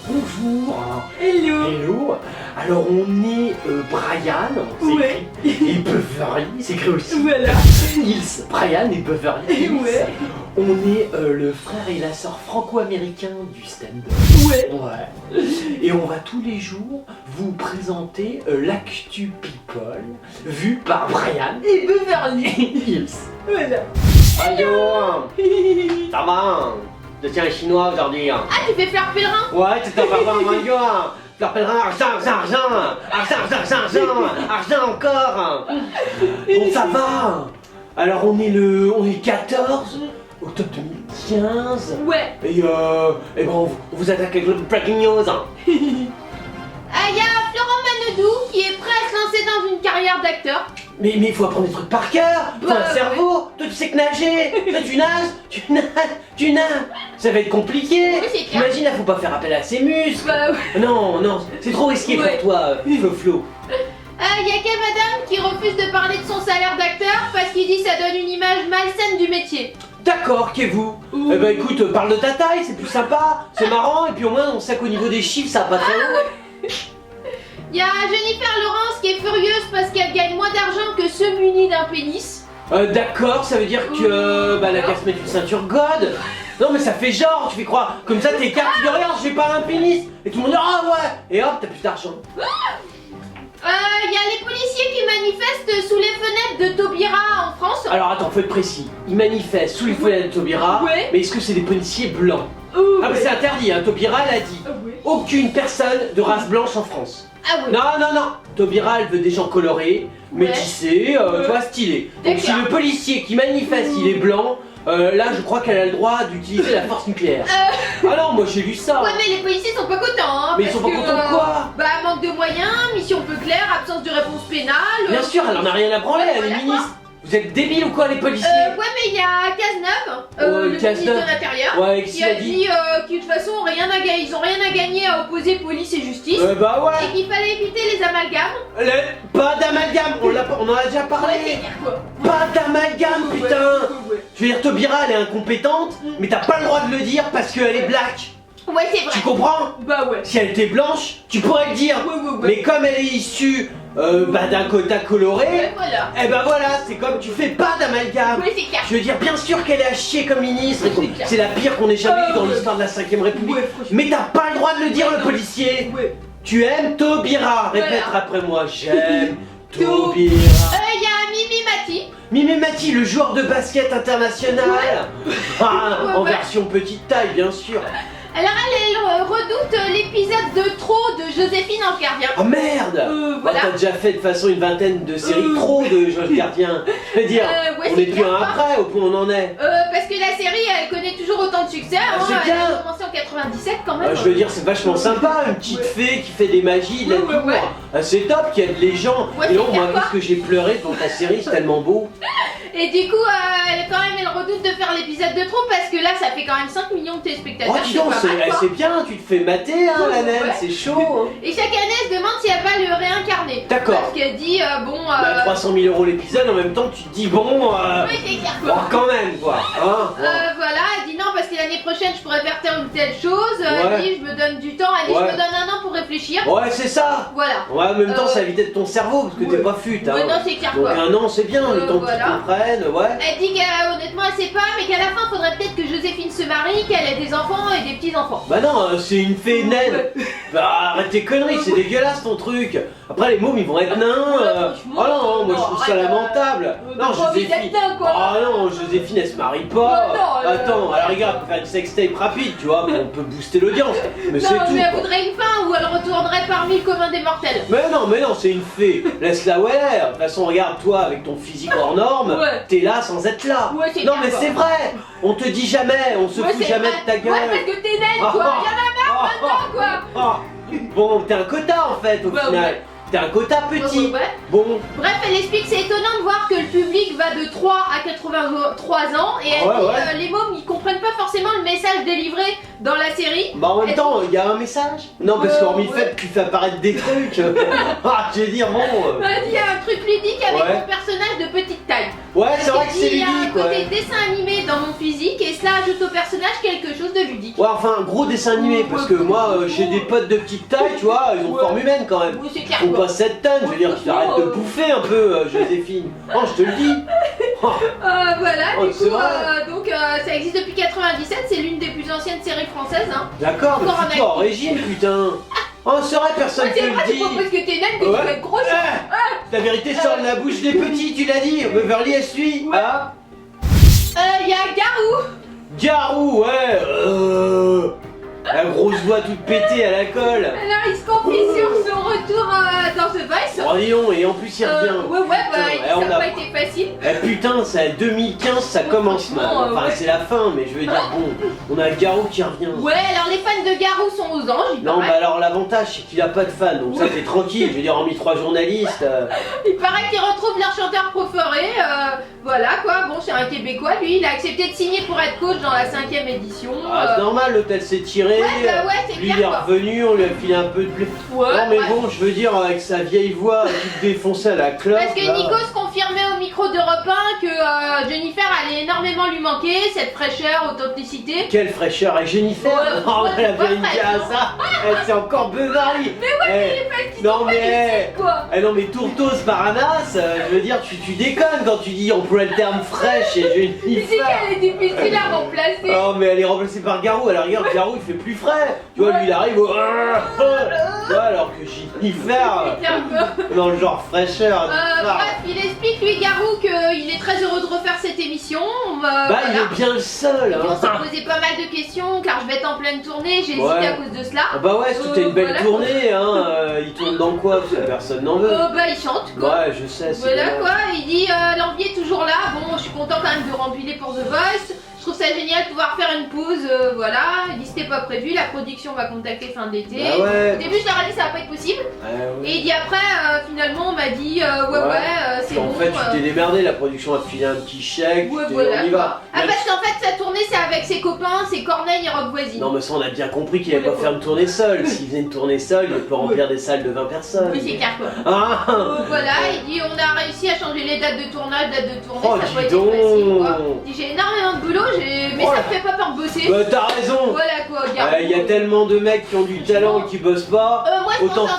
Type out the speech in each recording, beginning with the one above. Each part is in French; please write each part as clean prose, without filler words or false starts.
Bonjour. Hello. Hello. Alors on est Brian, c'est Ouais. écrit, et Beverly, c'est écrit aussi. Voilà. Nils, Brian et Beverly. Hills. Ouais. On est le frère et la sœur franco-américain du stand-up. Ouais. Ouais. Et on va tous les jours vous présenter l'actu people vu par Brian Et Beverly. Hills. Voilà. Allô. Ça va? Je tiens un chinois aujourd'hui. Ah, tu fais faire pèlerin? Ouais, tu t'en vas voir mon gars. Fleur pèlerin, argent encore. Bon, ça va. Alors on est 14 octobre 2015. Ouais. Et bon, on vous attaque avec le breaking news. Ah, y a Florent Manodou qui est prêt à se lancer dans une carrière d'acteur. Mais il faut apprendre des trucs par cœur. Faut un Ouais. cerveau. Toi tu sais que nager. Toi tu nages. Ça va être compliqué. Oui, c'est clair. Imagine, là faut pas faire appel à ses muscles. Bah ouais. Non, c'est trop risqué Ouais. pour toi, Flo. Y a qu'à madame qui refuse de parler de son salaire d'acteur parce qu'il dit ça donne une image malsaine du métier. D'accord, qu'est-vous? Ouh. Eh ben écoute, parle de ta taille, c'est plus sympa, c'est marrant, et puis au moins on sait qu'au niveau des chiffres ça va pas très haut. Y a Jennifer Lawrence qui est furieuse parce qu'elle gagne moins d'argent que ceux munis d'un pénis. D'accord, ça veut dire que elle a qu'à se mettre une ceinture God. Non mais ça fait genre, tu fais croire, comme ça t'écartes, tu dis regarde, j'ai pas un pénis, et tout le monde dit ah ouais, et hop, t'as plus d'argent. Y a les policiers qui manifestent sous les fenêtres de Taubira en France. Alors attends, faut être précis, ils manifestent sous les fenêtres de Taubira, Ouais. mais est-ce que c'est des policiers blancs? Ouh, Ah mais c'est interdit, hein, Taubira elle a dit, ouais. aucune personne de race blanche en France. Ah ouais. Non, Taubira elle veut des gens colorés, Ouais. métissés, tu vois, stylés. Donc si D'accord. le policier qui manifeste il est blanc, là je crois qu'elle a le droit d'utiliser la force nucléaire. Ah non, moi j'ai lu ça. Ouais, mais les policiers sont pas contents, hein. Mais ils parce sont pas que, contents de quoi? Bah, manque de moyens, mission peu claire, absence de réponse pénale. Bien sûr, elle en a rien à branler, elle est voilà, ministre. Vous êtes débiles ou quoi les policiers? Ouais, mais il y a Cazeneuve, Ouais, le Cazeneuve. ministre de l'Intérieur, Ouais, qui qui a a dit? dit que de toute façon, ils ont rien à gagner à opposer police et justice. Bah Et ouais. qu'il fallait éviter les amalgames. Pas d'amalgame, on en a déjà Ouais, parlé. c'est clair, quoi. Pas d'amalgame, Ouais, putain. ouais. Je veux dire, Taubira elle est incompétente, mais t'as pas le droit de le dire parce qu'elle est black. Ouais, c'est vrai. Tu comprends? Bah ouais. Si elle était blanche, tu pourrais le dire. Ouais. Mais comme elle est issue d'un quota coloré, Ouais, voilà. eh ben voilà, c'est comme tu fais pas d'amalgame. Ouais, c'est clair. Je veux dire, bien sûr qu'elle est à chier comme ministre, et Ouais, c'est clair. c'est la pire qu'on ait jamais eue dans ouais. l'histoire de la 5ème République. Ouais, franchement. Mais t'as pas le droit de le dire, Ouais, le non. policier. Ouais. Tu aimes Taubira, répète Voilà. après moi, j'aime Taubira. Il y a Mimi Mati. Mimi Mati, le joueur de basket international. Ah, Ouais, en ouais. version petite taille, bien sûr. Alors elle redoute l'épisode de trop de Joséphine Ange Gardien. Oh merde! Voilà. T'as déjà fait de toute façon une vingtaine de séries Euh. trop de Josh Gardien. Je veux dire, Ouais, on c'est est plus clair, un quoi. après, au point où on en est. Parce que la série elle connaît toujours autant de succès. Hein, c'est elle bien. a commencé en 97 quand même. Je veux dire, c'est vachement sympa, une petite fée qui fait des magies, de la Ouais, tour. ouais. C'est top, qui aide les gens. Ouais, Et non, c'est moi, bien, quoi. qu'est-ce que j'ai pleuré dans ta série, c'est tellement beau. Et du coup, elle redoute de faire l'épisode de trop parce que là ça fait quand même 5 millions de téléspectateurs. Oh, dis donc, pas mal, quoi. c'est bien, tu te fais mater, hein, Ouais, la naine, ouais. c'est chaud. Hein. Et chaque année elle se demande si elle va le réincarner. D'accord. Parce qu'elle dit bon. Bah, 300 000 € l'épisode, en même temps, tu te dis, bon, Oui, c'est clair bon, quoi. quand même, quoi. Hein, bon. Voilà, elle dit non parce que l'année prochaine je pourrais faire telle ou telle chose. Ouais. Elle dit je me donne du temps. Elle dit Ouais. je me donne un an pour réfléchir. Ouais, c'est ça. Voilà. Ouais, en même temps, Euh, ça évite de ton cerveau, parce que ouais. t'es pas fut, hein. Ouais, non, c'est clair, Donc quoi. un an, c'est bien, le temps que tu voilà. comprennes, ouais. Elle dit qu'honnêtement elle sait pas, mais qu'à la fin faudrait peut-être que Joséphine se marie, qu'elle ait des enfants et des petits-enfants. Bah non, c'est une fée naine. Ouais. Bah arrête tes conneries, c'est dégueulasse ton truc. Après les mômes ils vont être nains. franchement, Oh non, moi je trouve ça arrête, lamentable. Non, pas envie Joséphine. d'être nain, quoi. Ah non, Joséphine elle se marie pas. Ouais, non, Attends, à la rigueur, elle peut faire une sextape rapide, tu vois, on peut booster l'audience. Mais c'est Non, tout. mais elle quoi. voudrait une fin où elle retournerait parmi le commun des mortels. Mais non, c'est une fée. Laisse-la où elle est. De toute façon, regarde, toi, avec ton physique hors norme, Ouais. t'es là sans être là. Ouais, c'est non, clair, mais quoi. c'est vrai. On te dit jamais, on se Ouais, fout c'est jamais vrai. de ta gueule. Ouais, parce que t'es naine, quoi. Y'en a marre maintenant, quoi. Ah, bon, t'es un quota en fait au Bah, final. ouais. T'es un quota petit. Ouais. Bon, Bref, elle explique que c'est étonnant de voir que le public va de 3 à 83 ans et elle Ouais, dit ouais. les mômes ils comprennent pas forcément le message délivré dans la série. bah en même Elle temps, il y a un message. Non, parce qu'hormis le ouais. fait que tu fais apparaître des trucs. Ah, je vais dire, bon. Elle dit il y a un truc ludique avec Ouais. mon personnage de petite taille. Ouais, c'est vrai que c'est Il y a un ludique, côté ouais. dessin animé dans mon physique et cela ajoute au personnage quelque chose de ludique. Ouais, enfin, gros dessin animé, parce que moi, j'ai des potes de petite taille, tu vois, ils ont forme humaine quand même. Oui, c'est clair. Ils font pas 7 tonnes, je veux dire, tu arrêtes de bouffer un peu, Joséphine. Oh, je te le dis. Oh. Voilà, Oh, du c'est coup, vrai. donc ça existe depuis 97, c'est l'une des plus anciennes séries françaises. Hein. D'accord, mais Encore un fous-toi en actif. régime, putain. Oh, c'est vrai, personne Ouais, te c'est vrai, le c'est pas dit. parce que t'es naine que tu vas être grosse. La vérité sort de la bouche des petits, tu l'as dit. Beverly, elle suit. Ouais. Ah. Il y a Garou. Garou, ouais. La grosse voix toute pétée à la colle. Alors il se confie sur son retour dans The Voice. Oh, Lyon, et en plus il revient. Ouais, bah, Putain, ça on n'a a- pas été facile. Eh putain, c'est 2015, ça commence mal. franchement, Enfin, ouais. c'est la fin, mais je veux dire, bon, on a Garou qui revient. Ouais, alors les fans de Garou sont aux anges, il Non, paraît. bah alors l'avantage c'est qu'il a pas de fans, donc ça t'es tranquille. Je veux dire, hormis 3 journalistes. Il paraît qu'ils retrouvent leur chanteur préféré. Voilà quoi, bon, c'est un Québécois, lui, il a accepté de signer pour être coach dans la 5ème édition. Ah, c'est normal, l'hôtel s'est tiré. Ouais, bah ouais, c'est Lui il est clair quoi. revenu, on lui a filé un peu de blé. Ouais, Non, mais ouais. bon, je veux dire, avec sa vieille voix toute défoncée à la clope. Parce que là. Nikos confirmait au micro d'Europe 1 que Jennifer allait énormément lui manquer, cette fraîcheur, authenticité. Quelle fraîcheur, et Jennifer. Ouais, Oh, ouais, elle a pas bien une fraîche, à non. ça. C'est encore Beverly. Mais ouais, non, mais. Quoi. Eh non mais Tourtos Paranas, je veux dire tu déconnes quand tu dis emploie le terme fraîche et Tu sais Jennifer. qu'elle est difficile à remplacer. Oh mais elle est remplacée par Garou, à la rigueur Garou il fait plus frais. Tu vois lui il arrive au... Tu vois, alors que Jennifer C'est un peu. dans le genre fraîcheur. Bref, il explique lui Garou qu'il est très heureux de refaire cette émission. Bah il voilà. est bien le seul On hein. s'est posé pas mal de questions car je vais être en pleine tournée, j'ai hésité Ouais. à cause de cela. Ah bah ouais, c'était une belle Voilà. tournée hein, il tourne dans quoi parce que personne n'en veut. Bah il chante quoi. Ouais je sais, c'est Voilà dommage. quoi, il dit l'envie est toujours là, bon je suis content quand même de remplir pour The Voice, je trouve ça génial de pouvoir faire une pause, voilà, il dit c'était pas prévu, la production va contacter fin d'été. Bah ouais. Au début je leur ai dit ça va pas être possible, Ouais. et il dit après finalement on m'a dit c'est En bon. fait, tu t'es démerdé, la production a filé un petit chèque, Ouais, tu t'es- voilà, on y va. Ah parce qu'en fait sa tournée c'est avec ses copains, c'est Corneille et Rock Voisine. Non, mais ça, on a bien compris qu'il allait pas faire une tournée seule. S'il faisait une tournée seule, il peut remplir des salles de 20 personnes. Oui c'est clair quoi. Ah Voilà, il dit on a réussi à changer les dates de tournage, ça Oh, a pas dis été donc. facile quoi. Il dit j'ai énormément de boulot, mais Oh ça là. me fait pas peur de bosser. Bah, t'as raison. Voilà quoi, Garou. Il y a tellement de mecs qui ont du talent et qui bossent pas. Moi je Autant- pense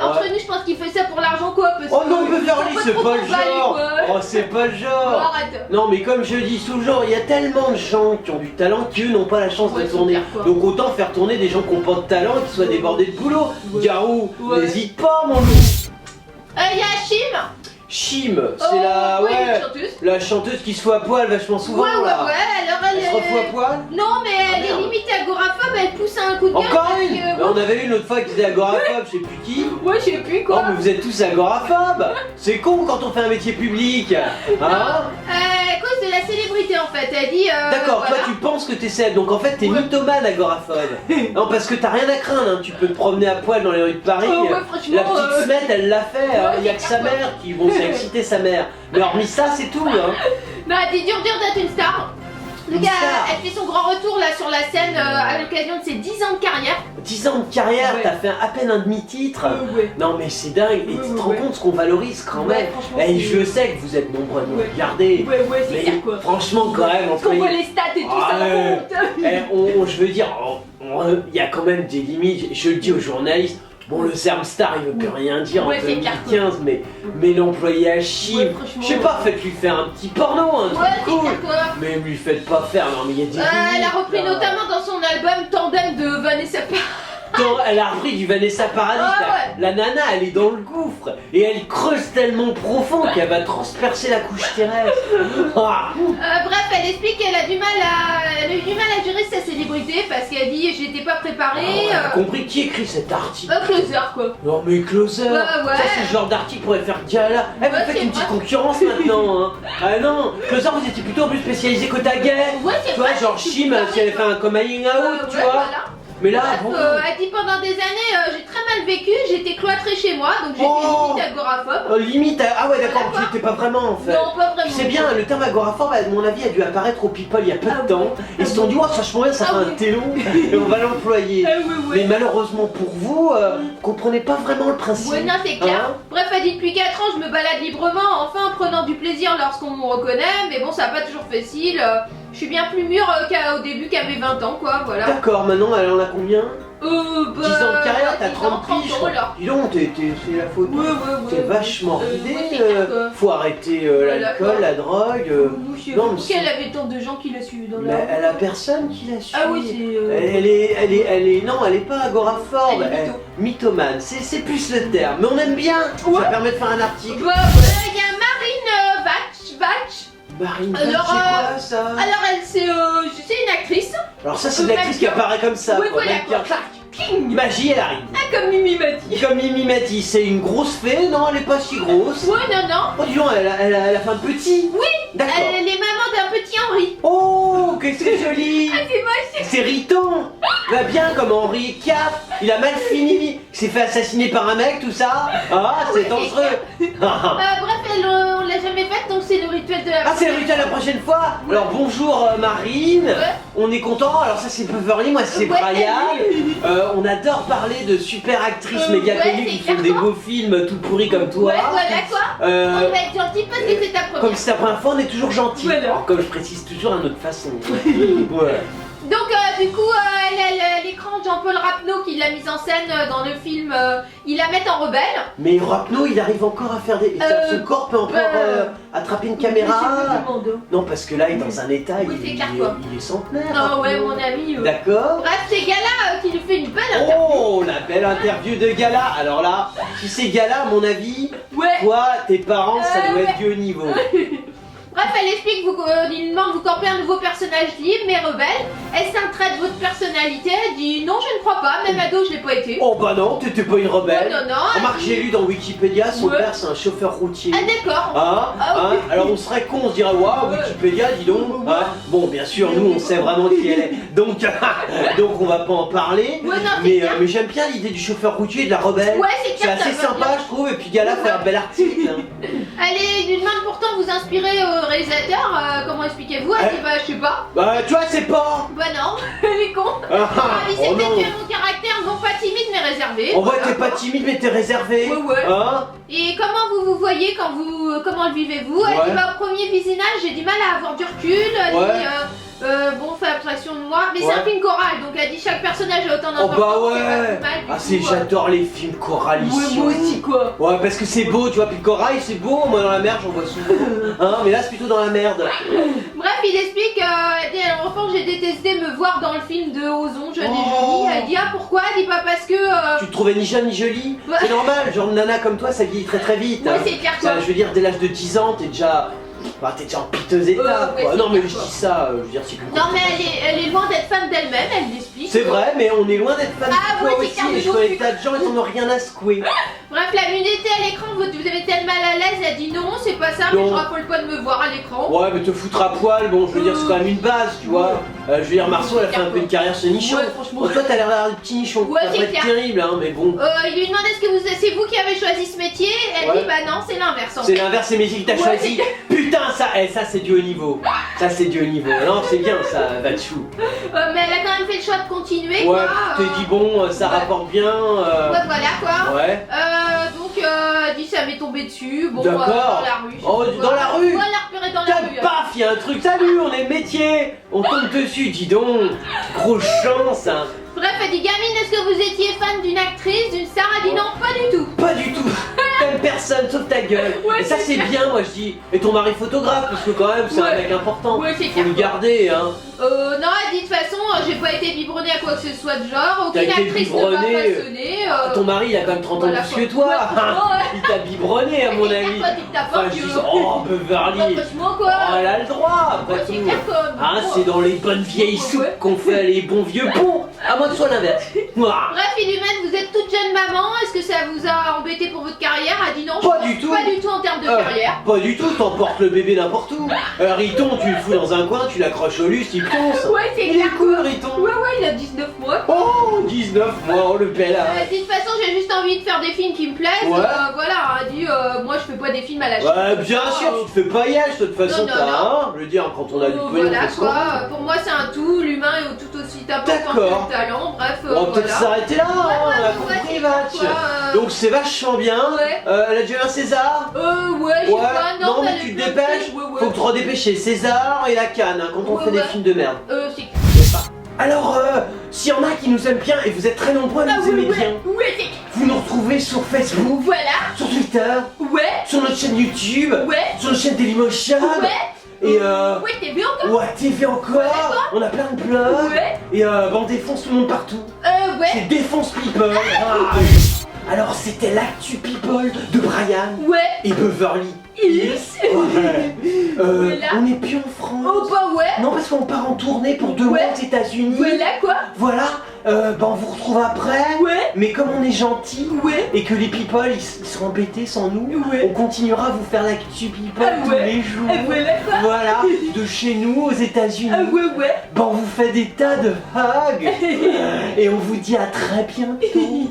entre nous je pense qu'il fait ça pour l'argent quoi parce Oh que non, Beverly, faut c'est trop pas le s'emballer, genre. quoi. Oh, c'est pas le Bon, genre. arrête. Non, mais comme je dis toujours, il y a tellement de gens qui ont du talent qui eux n'ont pas la chance Ouais, de c'est tourner. clair, quoi. Donc autant faire tourner des gens qui n'ont pas de talent et qui soient débordés de boulot. Ouais. Garou, Ouais. n'hésite pas, mon loup. Il y a Chim. Chim, c'est la ouais, une ouais, chanteuse. la chanteuse qui se fout à poil vachement souvent Ouais, là. alors Elle se refout à poil. Non, mais elle est merde. limite agoraphobe, elle pousse un coup de gueule. Encore parce une. que, Bah, on avait une autre fois qui était agoraphobe, je sais plus qui. Ouais, je sais plus Oh quoi. mais vous êtes tous agoraphobes. C'est con quand on fait un métier public. Hein À cause de la célébrité en fait, elle dit. D'accord, voilà. toi tu penses que t'es célèbre, donc en fait t'es Ouais. mythomane agoraphobe. Non parce que t'as rien à craindre, hein. Tu peux te promener à poil dans les rues de Paris. Ouais, franchement, La petite Smette elle l'a fait, hein. Il y a que sa d'accord. mère qui vont exciter sa mère. Mais hormis ça c'est tout hein. Bah, c'est dur d'être une star. Le Une gars, star. elle fait son grand retour là sur la scène à l'occasion de ses 10 ans de carrière. 10 ans de carrière, Ouais. t'as fait à peine un demi-titre. Ouais. Non mais c'est dingue, et Ouais, tu te ouais, rends ouais. compte ce qu'on valorise quand Ouais, même. franchement, Et c'est- je sais que vous êtes nombreux à nous Ouais. regarder. Ouais, c'est Mais clair quoi. franchement quand même, Parce qu'on entre voit les stats et tout, Ah, ça ouais. remonte. je veux dire, il y a quand même des limites. Je le dis aux journalistes. Bon, le Sermstar, il veut plus rien dire Ouais, en c'est clair, 2015, mais l'employé à Chim, Ouais, franchement, je sais pas, faites-lui faire un petit porno, un truc Ouais, c'est cool. clair quoi. Mais lui faites pas faire, non mais il y a des Elle a limites, repris là. notamment dans son album Tandem de Vanessa Paradis. Elle a repris du Vanessa Paradis, Ah, la- ouais. la nana elle est dans le gouffre et elle creuse tellement profond qu'elle va transpercer la couche terrestre. Ah. Bref, elle explique qu'elle a eu du mal à gérer sa célébrité parce qu'elle dit j'étais pas préparée. Elle a compris qui écrit cet article. Closer quoi. Non mais Closer, Ouais. ça c'est le genre d'article pour faire Diala. Eh, vous Ouais, faites c'est une petite vrai. concurrence maintenant hein. Ah non, Closer vous étiez plutôt plus spécialisé côté gay. Ouais, c'est Tu vois, vrai, genre je suis Chim, pareil, si elle fait quoi. un coming out, tu Ouais, vois. voilà. Mais là, Bref, bon. elle dit pendant des années, j'ai très mal vécu, j'étais cloîtrée chez moi, donc j'étais limite agoraphobe. Limite, ah ouais, d'accord, Voilà, tu étais pas vraiment en fait. Non, pas vraiment. C'est bien, le terme agoraphobe, à mon avis, a dû apparaître au People il y a peu de temps. Ils se sont dit, oh, vachement bien, ça fait un télo, et on va l'employer. Mais malheureusement pour vous, vous comprenez pas vraiment le principe. Ouais, non, c'est clair. Hein? Bref, elle dit depuis 4 ans, je me balade librement, enfin en prenant du plaisir lorsqu'on me reconnaît, mais bon, ça n'a pas toujours facile. Je suis bien plus mûre qu'au début qu'à mes 20 ans, quoi, voilà. D'accord, maintenant, elle en a combien? 10 10 ans de carrière, t'as 30 piges. là. Dis donc, c'est la faute. T'es vachement ridé. ouais, c'est clair, quoi. Faut arrêter Voilà, l'alcool, quoi. la drogue. Non, mais Pourquoi elle avait tant de gens qui la suivent dans la mais elle a personne qui la suit. Ah oui, c'est... Non, elle est pas agoraphobe, Elle est mytho. mythomane, c'est plus le terme, mais on aime bien, ça permet de faire un article. Bah, il y a Marine Vatch. Marine, Alors, c'est quoi ça? Alors elle, c'est une actrice. Alors ça, c'est une actrice qui apparaît comme ça, Oui, quoi, voilà, mannequin, quoi. clac, cling, magie, elle arrive. Ah, comme Mimi Mati. Comme Mimi Mati, c'est une grosse fée, non, elle est pas si grosse. Ouais, non. Oh, dis donc, elle a fait un petit. Oui. D'accord. Elle est maman d'un petit Henri. Oh, que c'est joli. Ah, c'est moche. C'est Riton. Va bien comme Henri IV, il a mal fini, il s'est fait assassiner par un mec, tout ça. Ah, c'est dangereux. Bref, on l'a jamais faite, donc c'est le rituel de la... Ah, c'est le rituel la prochaine fois. Alors bonjour Marine, Ouais. on est content. Alors ça c'est Beverly, moi c'est Ouais. Brian. On adore parler de super actrices méga ouais, connues c'est qui font clair, des quoi. beaux films tout pourris comme toi. Ouais, voilà quoi. On va être gentil parce que c'est ta première. Comme c'est ta première fois, on est toujours gentil. Voilà. Alors, comme je précise toujours à notre façon. Ouais. Donc du coup, l'écran de Jean-Paul Rapneau qui l'a mise en scène dans le film, il la met en rebelle. Mais Rapneau, il arrive encore à faire des... Son corps peut encore attraper une caméra. Non, parce que là, il est dans un état, Oui, c'est il, clair, quoi. il est centenaire. Ah ouais, Rapneau. mon ami. D'accord. Bref, c'est Gala qui lui fait une belle interview. Oh, la belle interview de Gala. Alors là, si c'est Gala, à mon avis, Ouais. toi, tes parents, ça doit ouais. être du haut niveau. Bref, elle explique, il lui demande, vous campez un nouveau personnage libre mais rebelle. Est-ce un trait de votre personnalité? Elle dit, non, je ne crois pas, même ado, je l'ai pas été. Oh bah non, t'étais pas une rebelle. Non. Remarque, j'ai lu dans Wikipédia, son Ouais. père, c'est un chauffeur routier. Ah d'accord. Hein, alors on serait con, on se dirait waouh, Ouais. Wikipédia, dis donc. Hein. Bon, bien sûr, nous on sait vraiment qui elle est. Donc, donc on va pas en parler. Ouais, non, c'est clair. Mais j'aime bien l'idée du chauffeur routier et de la rebelle. Ouais, c'est C'est clair, assez ça va sympa, bien. je trouve. Et puis Gala fait un bel article. Hein. Allez, il lui demande pourtant vous inspirer au réalisateur, comment expliquez-vous? Elle dit, bah je sais pas. Bah, tu vois, c'est pas. Bah non, elle est con. Il s'est Oh fait non. tuer mon caractère, non pas timide mais réservé. On voit Voilà, que t'es pas quoi. timide, mais t'es réservé. Ouais. Hein? Et comment vous voyez quand comment le vivez-vous? Elle Ouais. dit bah au premier visionnage j'ai du mal à avoir du recul. Elle Ouais. dit bon, fais abstraction de moi, mais Ouais. c'est un film choral, donc elle dit chaque personnage a autant Oh d'importance. bah c'est pas ouais. plus mal, du Ah, coup, j'adore les films choralitions. moi aussi quoi. Ouais, parce que c'est beau, tu vois, puis le corail c'est beau, moi dans la mer j'en vois souvent. Hein, mais là c'est plutôt dans la merde. Bref, il explique, elle dit à l'enfant j'ai détesté me voir dans le film de Ozon, jeune et Oh. jolie. Elle dit ah pourquoi? Elle dit pas parce que Tu te trouvais ni jeune ni jolie. Ouais. C'est normal, genre une nana comme toi ça vieillit très très vite. Ouais, hein. c'est clair, Ça, quoi. je veux dire, dès l'âge de 10 ans, t'es déjà en piteux état. Ouais, quoi. c'est Non mais clair, je quoi. dis ça, je veux dire c'est qu'une non mais conséquence. elle est loin d'être fan d'elle-même, elle l'explique. C'est vrai, mais on est loin d'être fan Ah de toi ouais, c'est aussi. clair, Et je je connais suis- tas de gens, ils en ont rien à secouer. Bref, la nudité à l'écran, vous avez tellement mal à l'aise, elle dit non, c'est pas ça, mais Non. je raffole pas de me voir à l'écran. Ouais, mais te foutre à poil, bon, je veux dire, c'est quand même une base, tu vois. Je veux dire, Marceau, elle a fait un peu une carrière sur nichon. Ouais, franchement. Bon, toi, t'as l'air d'avoir des petits nichons. Ouais, ça c'est doit être clair. terrible, hein, mais bon. Il lui demande est-ce que c'est vous qui avez choisi ce métier? Elle Ouais. dit bah non, c'est l'inverse en C'est fait. l'inverse, c'est métier que t'as Ouais, choisi. Putain, ça, ça c'est du haut niveau. Ça, c'est du haut niveau. Non, c'est bien, ça, Vachou. Mais elle a quand même fait le choix de continuer Ouais, quoi. tu t'es dit, bon, ça ouais. rapporte bien. Ouais, voilà quoi. Ouais. Donc elle dit ça m'est tombé dessus, bon D'accord. dans la rue. Oh, dans la rue. Ouais, la repérer dans la Tac, rue. paf, y'a un truc, salut, on est métier. On tombe dessus, dis donc. Grosse chance, hein. Bref, elle dit gamine, est-ce que vous étiez fan d'une actrice, d'une star? Elle dit non, pas du tout. Pas du tout. T'aimes personne sauf ta gueule. Ouais, et ça c'est bien, moi je dis. Et ton mari photographe, parce que quand même c'est Ouais. un mec important. Ouais, c'est Faut clair, le quoi. garder, hein. Non, elle dit de toute façon, j'ai pas été biberonnée à quoi que ce soit de genre, T'as aucune été actrice ne m'a biberonnée, façonné. Ton mari il a quand même 30 ans voilà, de plus que quoi. toi. Ouais, franchement, ouais. Il t'a biberonné à mon C'est avis. clair, toi, tu t'as pas Enfin, je que- dis, oh Beverly. Franchement Oh, quoi. elle a le droit, Ouais, après c'est tout. clair, quoi. Hein, Bon. c'est dans les bonnes vieilles Ouais. soupes qu'on fait les bons vieux ponts. À moins que ce soit l'inverse. Ouah. Bref, il lui mène, vous êtes toute jeune maman, est-ce que ça vous a embêté pour votre carrière? A dit non, Pas je du pense tout. pas du tout en termes de carrière. Pas du tout, t'emportes le bébé n'importe où. Riton, tu le fous dans un coin, tu l'accroches au lustre, il ponce. Ouais, c'est Il est clair. cool, Riton. Ouais, il a 19 mois. Oh, 19 mois, le pèlin. De toute façon, j'ai juste envie de faire des films qui me plaisent. Ouais. Voilà, elle a dit, moi je fais pas des films à la chaîne. Ouais, bien sûr, tu te fais paillage de toute façon, Non, t'as non. un. Je veux dire, quand on a du pognon, Voilà on fait ce qu'on quoi, veut. pour moi c'est un tout, l'humain est tout aussi important D'accord. que le talent, bref, On va peut-être voilà. s'arrêter là, hein, on a ouais, compris, c'est Match. quoi, Donc c'est vachement bien. Ouais. Elle a déjà un César. Ouais, je sais Ouais, pas, non, mais elle tu est te plein de dépêches. trucs, ouais. Faut que tu te redépêches César et la Cannes hein, quand on Ouais, fait des ouais. films de merde. C'est... Alors, s'il y en a qui nous aiment bien, et vous êtes très nombreux à nous aimer bien, ouais, vous nous retrouvez sur Facebook, voilà, sur Twitter, ouais, sur notre chaîne YouTube, ouais, sur notre chaîne Dailymotion, ouais, et ouais, t'es bien encore, ouais, TV encore, on a plein de blogs, ouais, et on défonce tout le monde partout. ouais, C'est Défonce People. Alors, c'était l'actu People de Brian ouais, et Beverly Hills. Ouais. Voilà. On n'est plus en France. Oh bah ouais, Non, parce qu'on part en tournée pour 2 mois Ouais. aux États-Unis. voilà quoi, Voilà, on vous retrouve après. ouais, Mais comme on est gentil ouais, et que les people ils seront embêtés sans nous, Ouais. on continuera à vous faire l'actu people Ah tous ouais. les jours. voilà quoi, Voilà, de chez nous aux États-Unis. ouais, On vous fait des tas de hugs et on vous dit à très bientôt.